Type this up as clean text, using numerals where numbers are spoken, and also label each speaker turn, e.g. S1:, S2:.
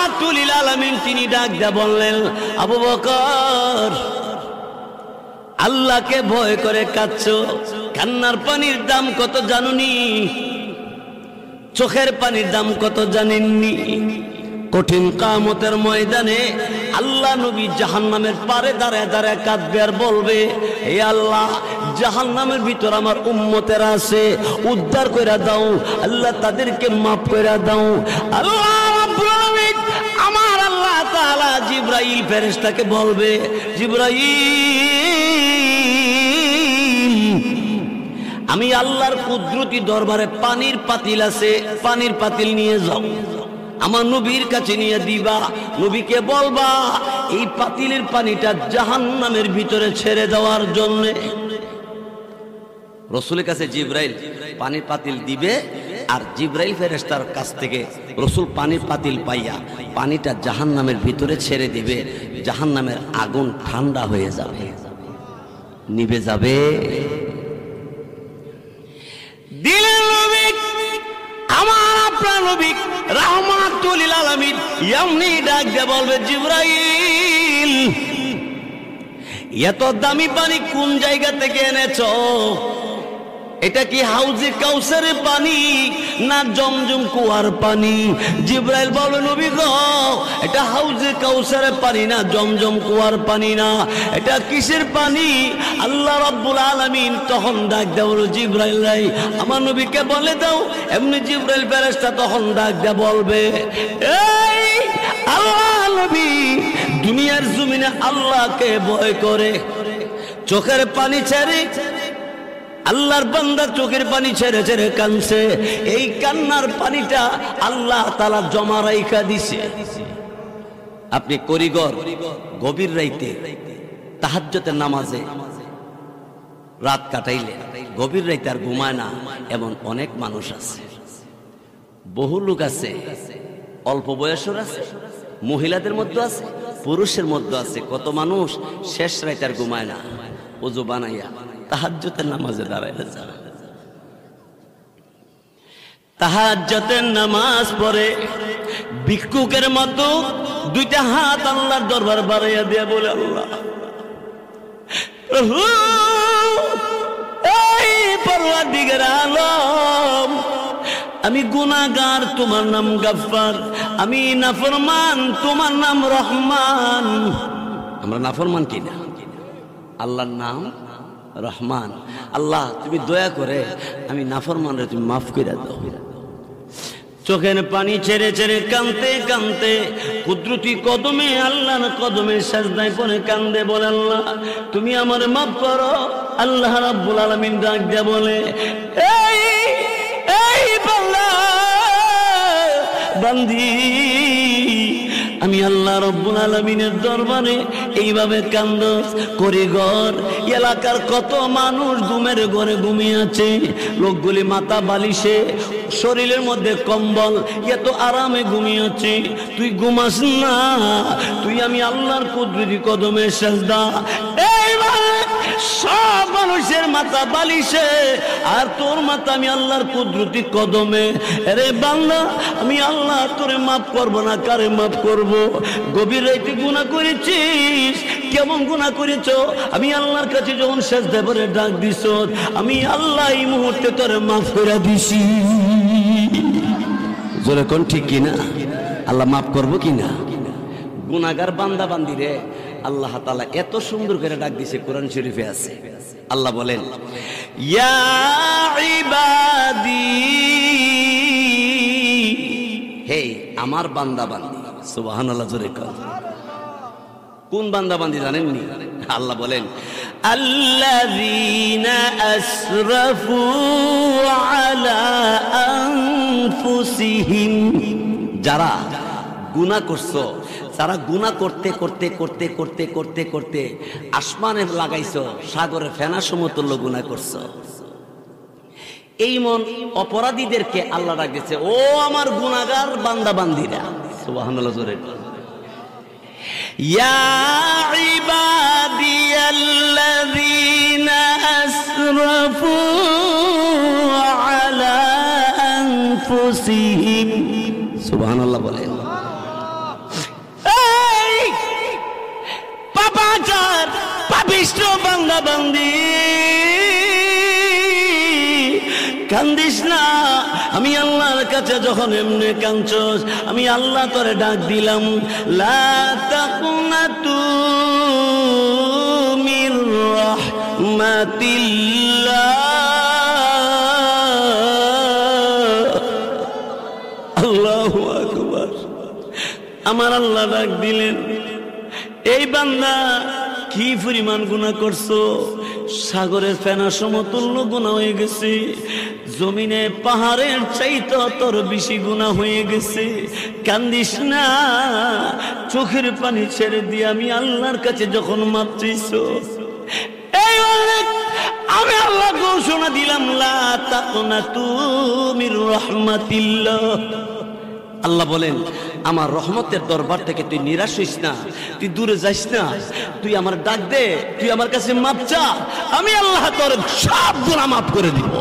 S1: রাহমাতুল লিল আলামিন তিনি ডাক দিয়ে বললেন, আবু বকর, আল্লাহকে ভয় করে কাঁদছো, কান্নার পানির দাম কত জানুনি? চোখের পানির দাম কত জানেননি? কঠিন কিয়ামতের ময়দানে আল্লাহ নবী জাহান্নামের পারে দাঁড়ায় দাঁড়ায় কাঁদবে আর বলবে, হে আল্লাহ, জাহান্নামের ভিতর আমার উম্মতেরা আছে, উদ্ধার কইরা দাও আল্লাহ, তাদেরকে মাফ কইরা দাও। আল্লাহ রাব্বুল আলামিন আমার আল্লাহ তাআলা জিবরাইল ফেরেশতাকে বলবে, জিবরাইল, আমি আল্লাহর কুদরতি দরবারে পানির পাতিল আছে, পানির পাতিল নিয়ে যাও, আমার নবীর কাছে নিয়ে দিবা, নবীকে বলবা এই পাতিলের পানিটা জাহান্নামের ভিতরে ছেড়ে দেওয়ার জন্য। রাসূলের কাছে জিবরাইল পানির পাতিল দিবে, আর জিবরাইল ফেরেশতার কাছ থেকে রাসূল পানির পাতিল পাইয়া পানিটা জাহান্নামের ভিতরে ছেড়ে দিবে। জাহান্নামের আগুন ঠান্ডা হয়ে যাবে, নিভে যাবে। দিলের নবী, আমার আপনার নবী রাহমাতুল লিল আলামিন এমনি ডাক দিয়ে বলবে, জিবরাইল, এত দামি পানি কোন জায়গা থেকে এনেছো? এটা কি হাউজে কাউসারের পানি না জমজম কুয়ার পানি? জিবরাইল বলে, নবী গো, এটা হাউজে কাউসারের পানি না, জমজম কুয়ার পানি না, এটা কিসের পানি? আল্লাহ রাব্বুল আলামিন তখন ডাক দেয়, জিবরাইল রাই আমার নবীকে বলে দাও। এমনি জিবরাইল ফেরেশতা তখন ডাক দিয়ে বলবে, এই আল্লাহ নবী দুনিয়ার জমিনে আল্লাহকে ভয় করে চোখের পানি ছেড়ে, আল্লাহর বান্দা চোখের পানি ছেড়ে ছেড়ে কাঁদছে, এই কান্নার পানিটা আল্লাহ তাআলা জমা রাইখা দিছে। আপনি করিগর গভীর রাইতে তাহাজ্জুদের নামাজে রাত কাটাইলে গভীর রাইতে আর ঘুমায় না, এমন অনেক মানুষ আছে, বহু লোক আছে, অল্প বয়সের আছে, মহিলাদের মধ্যে আছে, পুরুষের মধ্যে আছে। কত মানুষ শেষ রাইতে আর ঘুমায় না, ওযু বানাইয়া তাহাজ্জুদের নামাজে দাঁড়াইয়া যায়, তাহাজ্জুদের নামাজ পড়ে ভিক্ষুকের মতো দুইটা হাত আল্লাহর দরবার বাড়াইয়া দিয়ে বলে, আল্লাহ, এই পরওয়ারদিগার আলম, আমি গুনাহগার, তোমার নাম গাফফার, আমি নাফরমান, তোমার নাম রহমান। আমরা নাফরমান কিনা? আল্লাহর নাম রহমান। আল্লাহ, তুমি দয়া করে আমি নাফরমানরে তুমি মাফ করে দাও। চোখের পানি ছেড়ে ছেড়ে কাঁদতে কাঁদতে কুদরতি কদমে, আল্লাহর কদমে সাজদায় পড়ে কান্দে, বলে, আল্লাহ তুমি আমার মাফ করো। আল্লাহ রাব্বুল আলামিন ডাক দিয়ে বলে, এই এই বান্দা বান্দি, আমি আল্লাহ রাব্বুল আলামিনের দরবারে এইভাবে কান্দস করিগর, এলাকার কত মানুষ ঘুমের ঘরে ঘুমিয়ে আছে, লোকগুলি মাথা বালিশে, শরীরের মধ্যে কম্বল, এত আরামে ঘুমিয়ে আছে, তুই ঘুমাস না, তুই আমি আল্লাহর কুদরতি কদমে সাজদা। এইভাবে সব মানুষের মাথা বালিশে, আর তোর মাথা আমি আল্লাহর কুদরতি কদমে। আরে বান্দা, আমি আল্লাহ তোরে মাফ করবো না, কারে মাফ করব? গভীর রাতে গুনাহ করেছিস, কেমন গুনাহ করেছ? আমি আল্লাহর কাছে যখন সেজদা করে ডাক দিছ, আমি আল্লাহ এই মুহূর্তে তোরে মাফ করে দিছি। জোরে কোন ঠিক কিনা? আল্লাহ মাফ করবো কিনা? গুনাহগার বান্দা বান্দিরে আল্লাহ তাআলা এত সুন্দর করে ডাক দিছে, কোরআন শরীফে আছে। আল্লাহ বলেন, ইয়া ইবাদি, হে আমার বান্দা বান্দি। সুবহানাল্লাহ, জোরে কোন। কোন বান্দা বান্দি জানেননি? আল্লাহ বলেন, আল্লাযীনা আসরাফু আলা আনফুসিহিম, যারা গুনাহ করছো, যারা গুনাহ করতে করতে করতে করতে করতে করতে আসমানে লাগাইছো, সাগরে ফেনা সমতুল্য গুনাহ করছো, এই মন অপরাধীদেরকে আল্লাহ ডাক দিয়েছে, ও আমার গুনাহগার বান্দা বান্দিরা। সুবহানাল্লাহ, জোরে ইয়া ইবাদিয়াল্লাযীনা আসরাফু আলা আনফুসিহিম। সুবহানাল্লাহ বলেন, গুনাহগার পাপিষ্ঠ বান্দা বান্দি, কান্দিস না। আমি আল্লাহর কাছে যখন এমনি কাঁদছস, আমি আল্লাহ তোরে ডাক দিলাম, লা তাকুনাতু মির রাহমাতিল্লাহ। আল্লাহু আকবার। আমার আল্লাহ ডাক দিলেন, এই বান্দা কি পরিমাণ গুনাহ করছো, সাগরের ফেনা সমতুল্য গুনাহ হয়ে গেছে, জমিনে পাহাড়ের চাইতে তোর বেশি গুনাহ হয়ে গেছে। কান্দিস না, চোখের পানি ছেড়ে দিয়ে আমি আল্লাহর কাছে যখন মাপ চাইছো, এই আমি আল্লাহ ঘোষণা দিলাম, লা তাকুনাতু মির রাহমাতিল্লাহ। আল্লাহ বলেন, আমার রহমতের দরবার থেকে তুই নিরাশ হইস না, তুই দূরে যাইস না, তুই আমার ডাক দে, তুই আমার কাছে মাপ চা, আমি আল্লাহ তোর সব গুনাহ মাফ করে দিব।